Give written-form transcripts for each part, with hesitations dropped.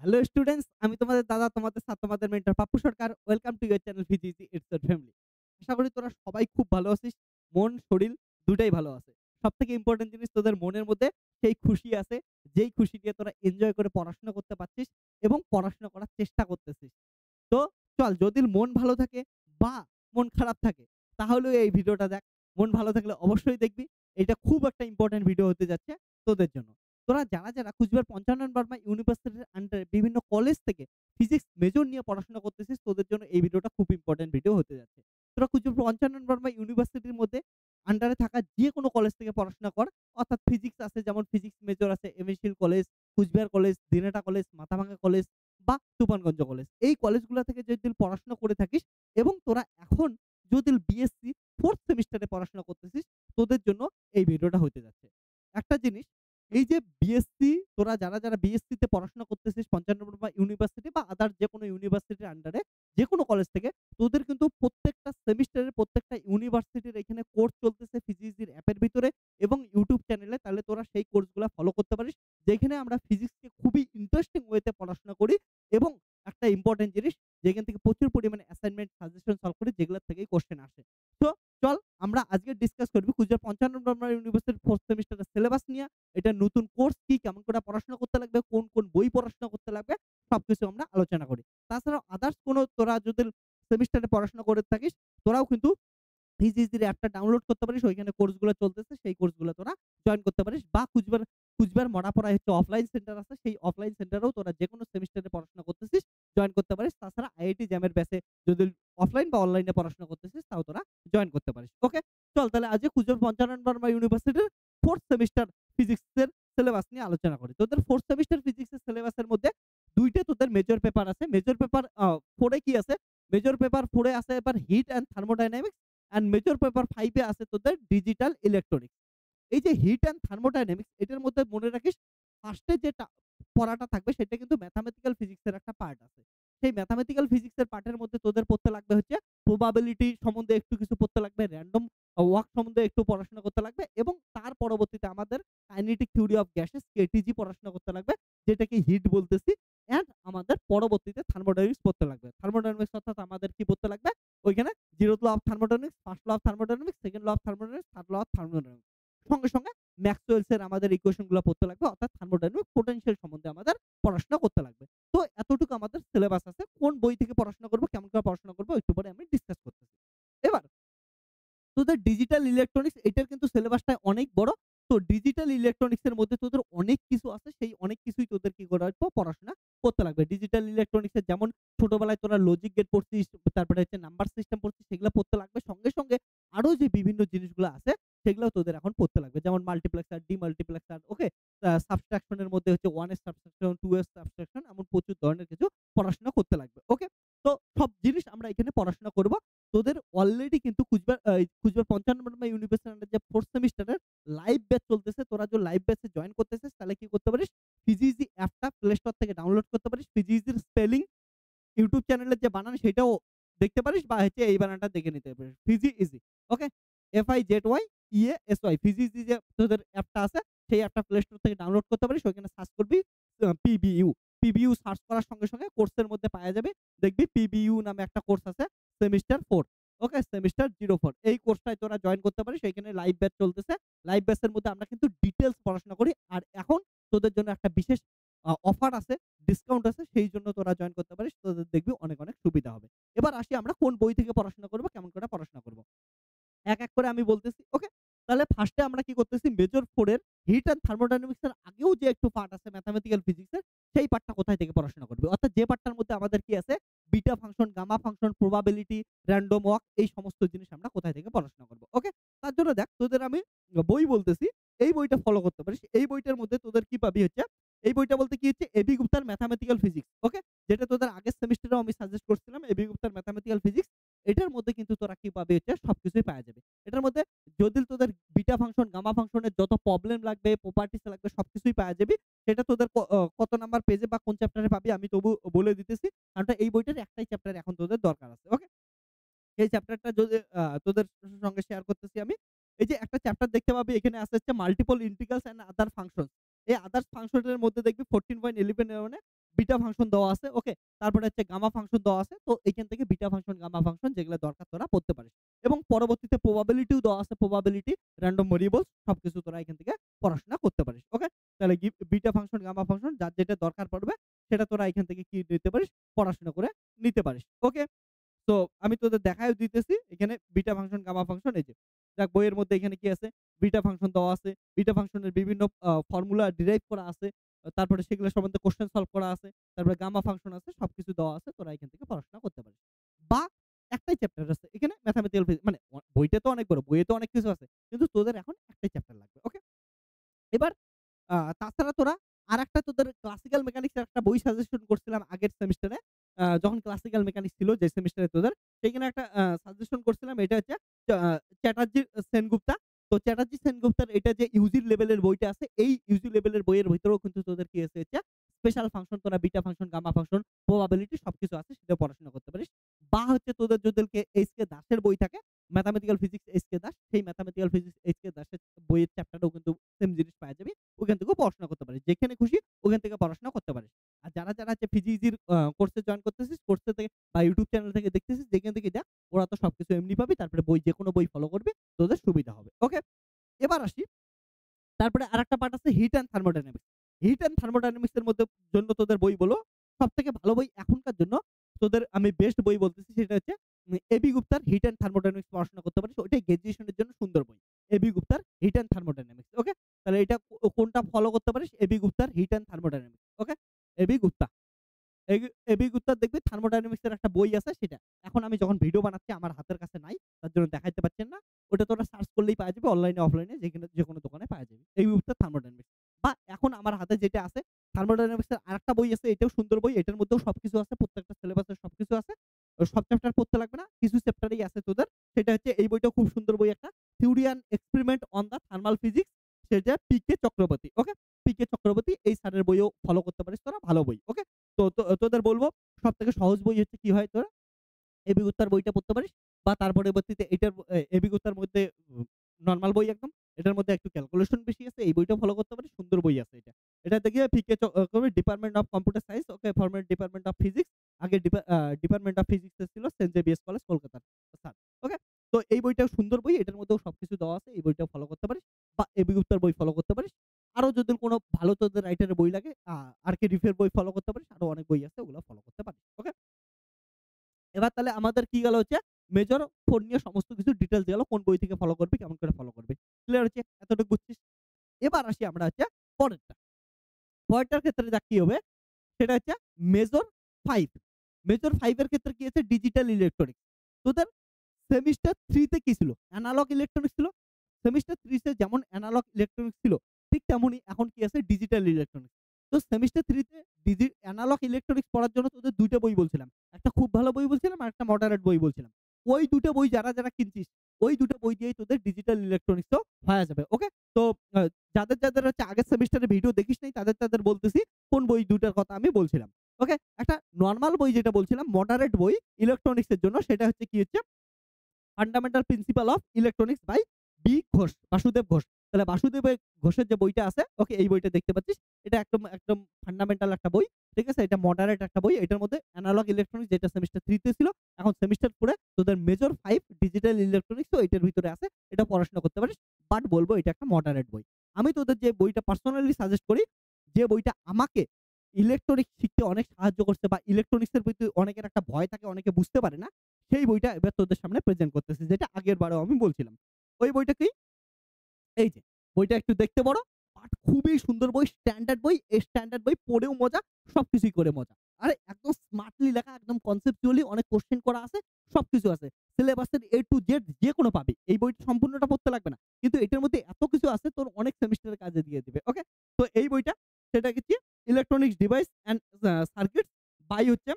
Hello students, আমি তোমাদের দাদা, তোমাদের স্যার, তোমাদের mentor Pappu Sarkar. Welcome to your channel V G G it's your family. আশা করি তোরা সবাই খুব ভালো আছিস। মন, শরীর দুটাই ভালো আছে। সবথেকে ইম্পোর্টেন্ট জিনিস তোদের মনের মধ্যে সেই খুশি আছে, যেই খুশি দিয়ে তোরা এনজয় করে পড়াশোনা করতে পারছিস এবং পড়াশোনা করার চেষ্টা করতেছিস। তো চল, যদি মন ভালো থাকে বা মন খারাপ থাকে তাহলেও এই ভিডিওটা দেখ। মন ভালো থাকলে অবশ্যই দেখবি। এটা খুব একটা ইম্পর্টেন্ট ভিডিও হতে যাচ্ছে তোদের জন্য। তোরা যারা কুচবিহার ৫৫ বর্মা ইউনিভার্সিটির আন্ডারে বিভিন্ন কলেজ থেকে ফিজিক্স মেজর নিয়ে পড়াশোনা করতেছিস, তোদের জন্য এই ভিডিওটা খুব ইম্পর্টেন্ট ভিডিও হতে যাচ্ছে। তোরা কুচবিহার ৫৫ বর্মা ইউনিভার্সিটির মধ্যে আন্ডারে থাকা যে কোনো কলেজ থেকে পড়াশোনা কর। অর্থাৎ ফিজিক্স আছে, যেমন ফিজিক্স মেজর আছে MACL college, Cooch Behar college, Dinhata college, Mathabhanga college বা তুফানগঞ্জ কলেজ। এই কলেজগুলা থেকে যদি পড়াশোনা করে থাকিস এবং তোরা এখন যদি বিএসসি 4th সেমিস্টারে পড়াশোনা করতেছিস, তোদের জন্য এই ভিডিওটা হতে যাচ্ছে। একটা জিনিস, এই যে বিএসসি, তোরা যারা বিএসসি তে পড়াশোনা করতেছিস ৫৫ বা ইউনিভার্সিটি বা আদার যেকোনো ইউনিভার্সিটির আন্ডারে যেকোনো কলেজ থেকে, তোদের কিন্তু প্রত্যেকটা সেমিস্টারের প্রত্যেকটা ইউনিভার্সিটির এখানে কোর্স চলতেছে ফিজিক্সের অ্যাপের ভিতরে এবং ইউটিউব চ্যানেলে। তাহলে তোরা সেই কোর্সগুলা ফলো করতে পারিস, যেখানে আমরা ফিজিক্সকে খুবই ইন্টারেস্টিং ওয়েতে পড়াশোনা করি এবং একটা ইম্পর্টেন্ট জিনিস, যেখান থেকে প্রচুর পরিমাণে অ্যাসাইনমেন্ট, সাজেশন সলভ করি, যেগুলোর থেকেই কোশ্চেন আসে। তো চল আমরা আজকে ডিসকাস করব কুচবিহার ৫৫ ইউনিভার্সিটির 4th সেমিস্টারের সিলেবাস নিয়ে। এটা নতুন কোর্স কি, কেমন করে পড়াশোনা করতে লাগবে, কোন বই পড়াশোনা করতে লাগবে, সবকিছু আমরা আলোচনা করি। তাছাড়াও আদার্স কোনো তোরা যদি সেমিস্টারে পড়াশোনা করে থাকিস, তোরাও কিন্তু ফিজিক্সের অ্যাপটা ডাউনলোড করতে পারিস। ওইখানে কোর্সগুলো চলতেছে, সেই কোর্সগুলো তোরা জয়েন করতে পারিস। বা কুচবিহার মরাপাড়ায় হচ্ছে অফলাইন সেন্টার আছে, সেই অফলাইন সেন্টারেও তোরা যেকোনো সেমিস্টারে পড়াশোনা করতেছিস জয়েন করতে পারিস। তাছাড়া আইআইটি জ্যামের ব্যাচে যদি অফলাইন বা অনলাইনে পড়াশোনা করতেছিস, তাও তোরা জয়েন করতে পারিস। ওকে, চল তাহলে আজকে কুচবিহার ৫৫ ইউনিভার্সিটির 4th সেমিস্টার ফিজিক্সের সিলেবাস নিয়ে আলোচনা করি। তোদের 4th সেমিস্টার ফিজিক্সের সিলেবাসের মধ্যে ২ টা তোদের মেজর পেপার আছে। মেজর পেপার 4 এ কি আছে? মেজর পেপার 4 এ আছে এবার heat and thermodynamics, and major paper 5 এ আছে তোদের ডিজিটাল ইলেকট্রনিক্স। এই যে হিট অ্যান্ড থার্মোডায়নামিক্স, এটার মধ্যে মনে রাখিস ফার্স্টে যে পড়াটা থাকবে সেটা কিন্তু ম্যাথামেটিক্যাল ফিজিক্স এর একটা পার্ট আছে। সেই ম্যাথামেটিক্যাল ফিজিক্স এর পার্টের মধ্যে তোদের পড়তে লাগবে হচ্ছে প্রবাবিলিটি সম্বন্ধে একটু কিছু পড়তে লাগবে, র্যান্ডম ওয়ার্ক সম্বন্ধে একটু পড়াশোনা করতে লাগবে এবং তার পরবর্তীতে আমাদের কাইনেটিক থিওরি অফ গ্যাসেস কেটিজি পড়াশোনা করতে লাগবে, যেটাকে হিট বলতেছি। অ্যান্ড আমাদের পরবর্তীতে থার্মোডায়নামিক্স পড়তে লাগবে। থার্মোডায়নামিক্স অর্থাৎ আমাদের কি পড়তে লাগবে? ওইখানে 0th law of thermodynamics, 1st law of thermodynamics, 2nd law of thermodynamics, 3rd law of thermodynamics. সঙ্গে, সঙ্গে ম্যাক্সওয়েলস এর আমাদের ইকুয়েশন গুলো পড়তে লাগবে, অর্থাৎ থার্মোডায়নামিক পোটেনশিয়াল সম্বন্ধে আমাদের পড়াশোনা করতে লাগবে। তো এতটুকু আমাদের সিলেবাস আছে। কোন বই থেকে পড়াশোনা করব, কেমন করে পড়াশোনা করব, একটু পরে আমি ডিসকাস করতেছি। এবার তোদের ডিজিটাল ইলেকট্রনিক্স, এটার কিন্তু সিলেবাসটা অনেক বড়। তো ডিজিটাল ইলেকট্রনিক্স এর মধ্যে তোদের অনেক কিছু আছে, সেই অনেক কিছুই তোদের কি করে রাখবো, পড়াশোনা করতে লাগবে। ডিজিটাল ইলেকট্রনিক্স এর যেমন ছোটবেলায় তোরা লজিক গেট পড়ছিস, তারপরে হচ্ছে নাম্বার সিস্টেম পড়ছিস, সেগুলো পড়তে লাগবে। সঙ্গে, সঙ্গে আরো যে বিভিন্ন জিনিসগুলো আছে সেগুলোও তোদের এখন পড়তে লাগবে। যেমন মাল্টিপ্লেক্সার, ডিমাল্টিপ্লেক্সার, ওকে? সাবট্রাকশন এর মধ্যে হচ্ছে 1 এর সাবট্রাকশন, 2 এর সাবট্রাকশন, এমন প্রচুর ধরনের কিছু পড়াশোনা করতে লাগবে। ওকে? তো সব জিনিস আমরা এখানে পড়াশোনা করব। তোদের অলরেডি কিন্তু কুচবিহার ৫৫ ইউনিভার্সিটির যে 4th সেমিস্টারের লাইভ ব্যাচ চলতেছে। তোরা যদি লাইভ ব্যাচে জয়েন করতেছিস, তাহলে কি করতে পারিস? ফিজিইজি অ্যাপটা প্লে স্টোর থেকে ডাউনলোড করতে পারিস। ফিজিইজির স্পেলিং ইউটিউব চ্যানেলের যে বানান সেটাও দেখতে পারিস, বা হচ্ছে এই বানানটা দেখে নিতে পারিস। ফিজিইজি, ওকে? FIZYEASY, ফিজিইজি যে তোদের অ্যাপটা আছে, সেই অ্যাপটা প্লে স্টোর থেকে ডাউনলোড করতে পারিস। ওখানে সার্চ করবি পিবিইউ। পিবিইউ সার্চ করার সঙ্গে, সঙ্গে কোর্সের মধ্যে পাওয়া যাবে। দেখবি পিবিইউ নামে একটা কোর্স আছে, সেমিস্টার 4, ওকে? সেমিস্টার 04, এই কোর্সটায় তোরা জয়েন করতে পারিস। এখানে লাইভ ব্যাচ চলতেছে। লাইভ ব্যাচের মধ্যে আমরা কিন্তু ডিটেইলস পড়াশোনা করি। আর এখন তোদের জন্য একটা বিশেষ অফার আছে, ডিসকাউন্ট আছে, সেই জন্য তোরা জয়েন করতে পারিস। তোদের দেখবি অনেক, অনেক সুবিধা হবে। এবার আসি আমরা কোন বই থেকে পড়াশোনা করব, কেমন করে পড়াশোনা করব। এক, এক করে আমি বলতেছি, ওকে? তাহলে ফার্স্টে আমরা কি করতেছি, মেজর 4 এর হিট অ্যান্ড থার্মোডায়নামিক্স এর আগেও যে একটু পার্ট আছে ম্যাথমেটিক্যাল ফিজিক্স এর, সেই পার্টটা কোথায় থেকে পড়াশোনা করবি? অর্থাৎ যে পার্টটার মধ্যে আমাদের কি আছে, beta function, gamma function, probability, random walk, এই সমস্ত জিনিস আমরা কোথায় থেকে পড়াশোনা করব। ওকে? তার জন্য দেখ, তোদের আমি বই বলতেছি, এই বইটা ফলো করতে পারিস। এই বইটার মধ্যে তোদের কি পাবি হচ্ছে, এই বইটা বলতে কি হচ্ছে, এবি গুপ্তার ম্যাথমেটিক্যাল ফিজিক্স, ওকে? যেটা তোদের আগের সেমিস্টারেও আমি সাজেস্ট করছিলাম, এবি গুপ্তার ম্যাথমেটিক্যাল ফিজিক্স। এটার মধ্যে কিন্তু তোরা কি পাবি হচ্ছে, সবকিছুই পাওয়া যাবে। এটার মধ্যে যদি তোদের বিটা ফাংশন, গামা ফাংশনের যত প্রবলেম লাগবে, প্রপার্টিস লাগবে, সবকিছুই পাওয়া যাবে। সেটা তোদের কত নাম্বার পেজে বা কোন চ্যাপ্টারে পাবি আমি তবু বলে দিতেছি। কারণ এই বইটার একটাই চ্যাপ্টার এখন তোদের দরকার আছে। ওকে? এই চ্যাপ্টারটা যদি তোদের সঙ্গে শেয়ার করতেছি আমি। এই যে একটা চ্যাপ্টার দেখতে পাবি, এখানে আছে হচ্ছে multiple integrals and other functions. এই আদার্স ফাংশন এর মধ্যে দেখবি 14.11 এ বিটা ফাংশন দেওয়া আছে। ওকে? তারপরে হচ্ছে গামা ফাংশন দেওয়া আছে। তো এখান থেকে বিটা ফাংশন, গামা ফাংশন যেগুলো দরকার তোরা পড়তে পারিস। এবং পরবর্তীতে প্রবাবিলিটিও দেওয়া আছে। প্রবাবিলিটি, র‍্যান্ডম ভেরিয়েবলস সবকিছু তোরা এখান থেকে পড়াশোনা করতে পারিস। ওকে? তাহলে বিটা ফাংশন, গামা ফাংশন যার যেটা দরকার পড়বে সেটা তোরা এখান থেকে কি নিতে পারিস? পড়াশোনা করে নিতে পারিস। ওকে? তো আমি তোদের দেখায়ও দিতেছি এখানে বিটা ফাংশন, গামা ফাংশন এই যে। দেখ বইয়ের মধ্যে এখানে কি আছে? বিটা ফাংশন দেওয়া আছে। বিটা ফাংশনের বিভিন্ন ফর্মুলা ডিরাইভ করা আছে। তারপরে সেগুলো সম্বন্ধে কোয়েশ্চেন সলভ করা আছে। তারপরে গামা ফাংশন আছে। সবকিছু দেওয়া আছে। তোরা এখান থেকে পড়াশোনা করতে পারিস। বা একটাই চ্যাপ্টার আছে। এখানে ম্যাথমেটিক্যাল ফিজিক্স মানে বইটা তো অনেক বড়। বইয়ে তো অনেক কিছু আছে। কিন্তু তোদের এখন একটাই চ্যাপ্টার লাগবে। ওকে? এবার তাছাড়া তোরা আরেকটা তোদের ক্লাসিক্যাল মেকানিক্স এর একটা বই সাজেশন করছিলাম আগের সেমিস্টারে। যখন ক্লাসিক্যাল মেকানিক্স ছিল যে সেমিস্টারে তোদের, সেখানে একটা সাজেশন করছিলাম। এটা হচ্ছে চ্যাটার্জি সেনগুপ্তা। তো চ্যাটার্জি সেনগুপ্তার এটা যে ইউজি লেভেলের বইটা আছে, এই ইউজি লেভেলের বইয়ের ভিতরেও কিন্তু তোদের কি আছে হচ্ছে স্পেশাল ফাংশন, তোরা beta function, gamma function, probability সবকিছু আছে, সেটা পড়াশোনা করতে পারিস। বা হচ্ছে তোদের যদি এইচ.কে দাসের বই থাকে, ম্যাথমেটিক্যাল ফিজিক্স এইচ.কে দাস, সেই ম্যাথমেটিক্যাল ফিজিক্স এইচ.কে দাসের বইয়ের চ্যাপ্টারটাও কিন্তু সেম জিনিস পাওয়া যাবে। ওখান থেকেও পড়াশোনা করতে পারিস। যেখানে খুশি ওখান থেকে পড়াশোনা করতে পারিস। আর যারা হচ্ছে পিজিইজির কোর্সে জয়েন করতেছিস, কোর্স থেকে বা ইউটিউব চ্যানেল থেকে দেখতেছিস, যেখান থেকে দেখ, ওরা তো সবকিছু এমনি পাবি। তারপরে যেকোনো বই ফলো করবি, তোদের সুবিধা হবে। ওকে? এবার আসি, তারপরে আরেকটা পার্ট আছে heat and thermodynamics. Heat and thermodynamics এর মধ্যে জন্য তোদের বই বলো, সবথেকে ভালো বই এখনকার জন্য তোদের আমি বেস্ট বই বলতেছি, সেটা হচ্ছে এবি গুপ্তার হিট অ্যান্ড থার্মোডায়নামিক্স পড়াশোনা করতে পারিস। ওইটাই গ্র্যাজুয়েশনের জন্য সুন্দর বই। এবি গুপ্তার হিট অ্যান্ড থার্মোডায়নামিক্স। ওকে? তাহলে এটা কোনটা ফলো করতে পারিস? এবি গুপ্তার heat and thermodynamics. Okay? AB Gupta. AB গুপ্তার দেখবি থার্মোডায়নামিক্স এর একটা বই আছে সেটা। এখন আমি যখন ভিডিও বানাচ্ছি আমার হাতের কাছে নাই। তার জন্য দেখাইতে পারছেন না। ওটা তোরা সার্চ করলেই পাওয়া যাবে অনলাইনে, অফলাইনে যেকোনো দোকানে পাওয়া যাবে। এবি গুপ্তার থার্মোডায়নামিক্স। বা এখন আমার হাতে যেটা আছে থার্মোডায়নামিক্স এর আরেকটা বই আছে, এটাও সুন্দর বই। এটার মধ্যেও সবকিছু আছে। প্রত্যেকটা সিলেবাসের সবকিছু আছে। সব চ্যাপ্টার পড়তে লাগবে না। কিছু চ্যাপ্টারেই আছে তোদের। সেটা হচ্ছে এই বইটাও খুব সুন্দর বই একটা। Theory and experiment on the thermal physics, সেটা পি.কে চক্রবর্তী। ওকে? পি.কে চক্রবর্তী এই স্যারের বইও ফলো করতে পারিস তোরা, ভালো বই। ওকে? তোদের বলব সবথেকে সহজ বই হচ্ছে কি হয়, তোরা এবি গুপ্তার বইটা পড়তে পারিস। বা তার পরবর্তীতে এটার এবি গুপ্তার মধ্যে নরমাল বই একদম। এটার মধ্যে একটু ক্যালকুলেশন বেশি আছে। এই বইটাও ফলো করতে পারিস। সুন্দর বই আছে এটা। এটা দেখে PK department of computer science, okay, former department of physics. আগে ডিপার্টমেন্ট অফ ফিজিক্স এ ছিল সেন্ট জেভিয়ার্স কলেজ কলকাতার স্যার। ওকে? তো এই বইটাও সুন্দর বই। এটার মধ্যেও সবকিছু দেওয়া আছে। এই বইটাও ফলো করতে পারিস। বা এবি গুপ্তার বই ফলো করতে পারিস। আরো যদি কোনো ভালো তোদের রাইটারের বই লাগে, আর.কে রিফের বই ফলো করতে পারিস। আরো অনেক বই আছে, ওগুলো ফলো করতে পারিস। ওকে? এবার তাহলে আমাদের কি গেল হচ্ছে মেজর 4 নিয়ে সমস্ত কিছু ডিটেইলস গেল। কোন বই থেকে ফলো করবি, কেমন করে ফলো করবি। ক্লিয়ার হচ্ছে? এতটুকু বুঝছিস? এবার আসি আমরা হচ্ছে পরেরটা। পরেরটার ক্ষেত্রে দেখ কি হবে, সেটা হচ্ছে মেজর 5। মেজর 5 এর ক্ষেত্রে কি আছে? Digital electronics. তোদের সেমিস্টার 3 তে কি ছিল? এনালগ ইলেকট্রনিক্স ছিল। সেমিস্টার 3 তে যেমন এনালগ ইলেকট্রনিক্স ছিল, ঠিক তেমনই এখন কি আছে? Digital electronics. তো সেমিস্টার 3 তে এনালগ ইলেকট্রনিক্স পড়ার জন্য তোদের ২ টা বই বলছিলাম। একটা খুব ভালো বই বলছিলাম, আর একটা মডারেট বই বলছিলাম। ওই ২ টা বই যারা কিনছিস, ওই ২ টা বই দিয়েই তোদের ডিজিটাল ইলেকট্রনিক্সও হয়ে যাবে। ওকে? তো আ যাদের হচ্ছে আগের সেমিস্টারের ভিডিও দেখিস নাই, তাদের বলতেছি কোন বই ২ টার কথা আমি বলছিলাম। ওকে? একটা নরমাল বই যেটা বলছিলাম, মডারেট বই ইলেকট্রনিক্স এর জন্য, সেটা হচ্ছে কি হচ্ছে fundamental principal of electronics by Basudeb Ghosh. তাহলে বাসুদেব ঘোষের যে বইটা আছে, ওকে, এই বইটা দেখতে পাচ্ছিস। এটা একদম ফান্ডামেন্টাল একটা বই। ঠিক আছে? এটা মডারেট একটা বই। এটার মধ্যে এনালগ ইলেকট্রনিক্স যেটা সেমিস্টার 3 তে ছিল, এখন সেমিস্টার 4 এ তোদের মেজর 5 ডিজিটাল ইলেকট্রনিক্স ও এটার ভিতরে আছে। এটা পড়াশোনা করতে পারিস। বাট বলবো এটা একটা মডারেট বই। আমি তোদের যে বইটা পার্সোনালি সাজেস্ট করি, যে বইটা আমাকে ইলেকট্রনিক্স শিখতে অনেক সাহায্য করছে, বা ইলেকট্রনিক্স এর প্রতি অনেকের একটা ভয় থাকে, অনেকে বুঝতে পারে না, সেই বইটা এবার তোদের সামনে প্রেজেন্ট করতেছি, যেটা আগের বারেও আমি বলছিলাম। ওই বইটা কি? এই যে, বইটা একটু দেখতে বড়, বাট খুবই সুন্দর বই, স্ট্যান্ডার্ড বই। এই স্ট্যান্ডার্ড বই পড়েও মজা, সবকিছুই করে মজা। আরে একদম স্মার্টলি লেখা, একদম কনসেপচুয়ালি অনেক কোয়েশ্চেন করা আছে, সবকিছু আছে। সিলেবাসের A to Z যেকোনো পাবি। এই বইটা সম্পূর্ণটা পড়তে লাগবে না। কিন্তু এটার মধ্যে এত কিছু আছে, তোর অনেক সেমিস্টারের কাজে দিয়ে দিবে। ওকে? তো এই বইটা, সেটা কি? Electronics device and circuits by হচ্ছে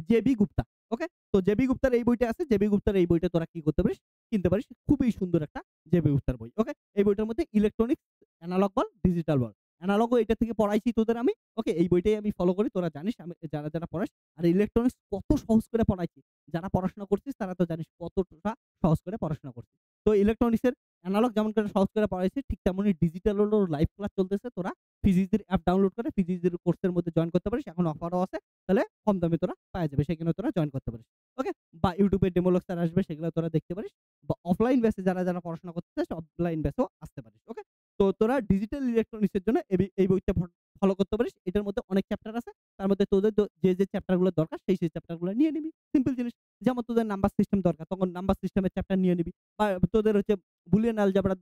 জেবি গুপ্তা। ওকে? তো জেবি গুপ্তার এই বইটা আছে। জেবি গুপ্তার এই বইটা তোরা কি করতে পারিস? কিনতে পারিস। খুবই সুন্দর একটা জেবি গুপ্তার বই। ওকে? এই বইটার মধ্যে ইলেকট্রনিক্স, এনালগ বল, ডিজিটাল বল। এনালগও এটা থেকে পড়াইছি তোদের আমি। ওকে? এই বইটাই আমি ফলো করি। তোরা জানিস আমি যারা পড়াস। আর ইলেকট্রনিক্স কত সহজ করে পড়াইছি। যারা পড়াশোনা করছিস তারা তো জানিস কতটা সহজ করে পড়াশোনা করছি। তো ইলেকট্রনিক্স এর এনালগ যেমন করে সহজ করে পড়াইছি, ঠিক তেমনই ডিজিটাল হলো লাইভ ক্লাস চলতেছে। তোরা ফিজিক্সের অ্যাপ ডাউনলোড করে ফিজিক্সের কোর্সের মধ্যে জয়েন করতে পারিস। এখন অফারও আছে। তাহলে কম দামে তোরা পাওয়া যাবে। সেখানে তোরা জয়েন করতে পারিস। ওকে? বা YouTube এ ডেমো লেকচার আসবে সেগুলো তোরা দেখতে পারিস। বা অফলাইন বেসে যারা পড়াশোনা করতে চাস অফলাইন বেসেও আসতে পারিস। ওকে? তো তোরা ডিজিটাল ইলেকট্রনিক্স এর জন্য এই বইটা ফলো করতে পারিস। এটার মধ্যে অনেক চ্যাপ্টার আছে। তার মধ্যে তোদের যে চ্যাপ্টার গুলো দরকার সেই চ্যাপ্টার গুলো নিয়ে নিবি। সিম্পল জিনিস। যেমন তোদের নাম্বার সিস্টেম দরকার, তখন নাম্বার সিস্টেমের চ্যাপ্টার নিয়ে নিবি। বা তোদের হচ্ছে বুলিয়ান অ্যালজেব্রার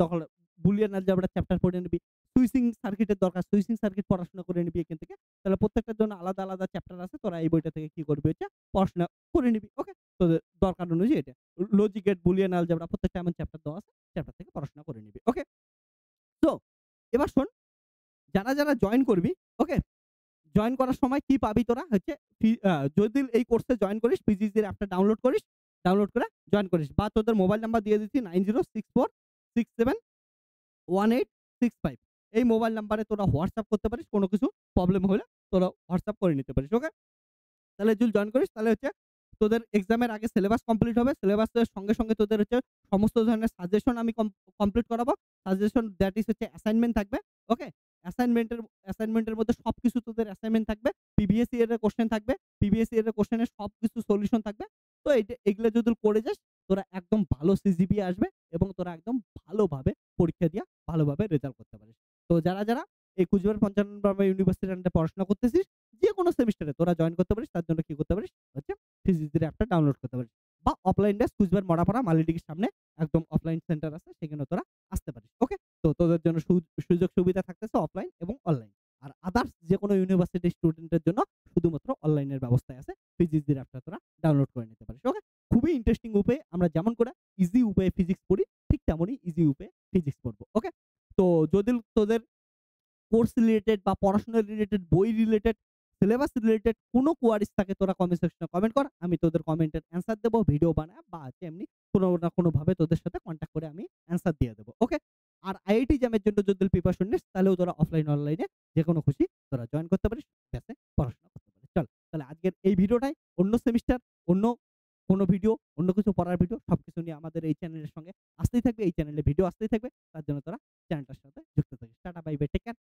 চ্যাপ্টার পড়ে নিবি। সুইচিং সার্কিটের দরকার, সুইচিং সার্কিট পড়াশোনা করে নিবি এখান থেকে। তাহলে প্রত্যেকটার জন্য আলাদা চ্যাপ্টার আছে। তোরা এই বইটা থেকে কি করবি হচ্ছে পড়াশোনা করে নিবি। ওকে? তোদের দরকার অনুযায়ী এটা। লজিক গেট, বুলিয়ান অ্যালজেব্রা প্রত্যেকটা এমন চ্যাপ্টার দেওয়া আছে। চ্যাপ্টার থেকে পড়াশোনা করে নিবি। ওকে? তো এবার শোন, যারা জয়েন করবি, ওকে? জয়েন করার সময় কি পাবি তোরা হচ্ছে যদি এই কোর্সে জয়েন করিস, পিজিসির অ্যাপটা ডাউনলোড করিস, ডাউনলোড করে জয়েন করিস বা তোদের মোবাইল নাম্বার দিয়ে দিচ্ছি 9064671865। এই মোবাইল নাম্বারে তোরা হোয়াটসঅ্যাপ করতে পারিস। কোন কিছু প্রবলেম হলে তোরা হোয়াটসঅ্যাপ করে নিতে পারিস। ওকে? তাহলে যদি জয়েন করিস তাহলে হচ্ছে তোদের এক্সামের আগে সিলেবাস কমপ্লিট হবে। সিলেবাসের সঙ্গে তোদের হচ্ছে সমস্ত ধরনের সাজেশন আমি কমপ্লিট করাবো। সাজেশন দ্যাট ইস হচ্ছে অ্যাসাইনমেন্ট থাকবে। ওকে? অ্যাসাইনমেন্টের মধ্যে সবকিছু তোদের অ্যাসাইনমেন্ট থাকবে। প্রিভিয়াস ইয়ারের কোয়েশ্চেন থাকবে। প্রিভিয়াস ইয়ারের কোয়েশ্চেনের সবকিছু সলিউশন থাকবে। তো এগুলা যদি করে যাস তোরা একদম ভালো সিজিপিএ আসবে এবং তোরা একদম ভালোভাবে পরীক্ষা দিয়া ভালোভাবে রেজাল্ট করতে পারিস। তো যারা এই কুচবিহার পঞ্চানন ইউনিভার্সিটির আন্ডারে পড়াশোনা করতেছিস, যেকোনো সেমিস্টারে তোরা জয়েন করতে পারিস। তার জন্য কি করতে পারিস হচ্ছে ফিজিক্সের অ্যাপটা ডাউনলোড করতে পারিস। বা অফলাইন ব্যাচ কুচবিহার মরাপাড়া মালিডিগির সামনে একদম অফলাইন সেন্টার আছে, সেখানে তোরা আসতে পারিস। ওকে? তো তোদের জন্য সুযোগ সুবিধা থাকতেছে অফলাইন এবং অনলাইন। আর আদার্স যেকোনো ইউনিভার্সিটির স্টুডেন্টের জন্য শুধুমাত্র অনলাইনের ব্যবস্থায় আছে। ফিজিক্সের অ্যাপটা তোরা ডাউনলোড করে নিতে পারিস। ওকে? খুবই ইন্টারেস্টিং উপায়ে আমরা যেমন করে ইজি উপায়ে ফিজিক্স পড়ি, ঠিক তেমনই ইজি উপায়ে ফিজিক্স পড়বো। ওকে? তো যদি তোদের কোর্স রিলেটেড বা পড়াশোনা রিলেটেড, বই রিলেটেড, সিলেবাস রিলেটেড কোনো কোয়ারিজ থাকে তোরা কমেন্ট সেকশনে কমেন্ট কর। আমি তোদের কমেন্টের অ্যান্সার দেবো, ভিডিও বানায় বা এমনি কোনো না কোনোভাবে তোদের সাথে কনট্যাক্ট করে আমি অ্যান্সার দিয়ে দেবো। ওকে? আর আইআইটি জ্যামের জন্য যদি প্রিপারেশন নিস তাহলেও তোরা অফলাইন অনলাইনে যেকোনো খুশি তোরা জয়েন করতে পারিস, ব্যাচে পড়াশোনা করতে পারিস। চল তাহলে আজকের এই ভিডিওটাই অন্য সেমিস্টার, অন্য কোনো ভিডিও, অন্য কিছু পড়ার ভিডিও সবকিছু নিয়ে আমাদের এই চ্যানেলের সঙ্গে আসতেই থাকবে। এই চ্যানেলে ভিডিও আসতেই থাকবে। তার জন্য তোরা চ্যানেলটার সাথে যুক্ত থাকিস। Tata bye bye, take care.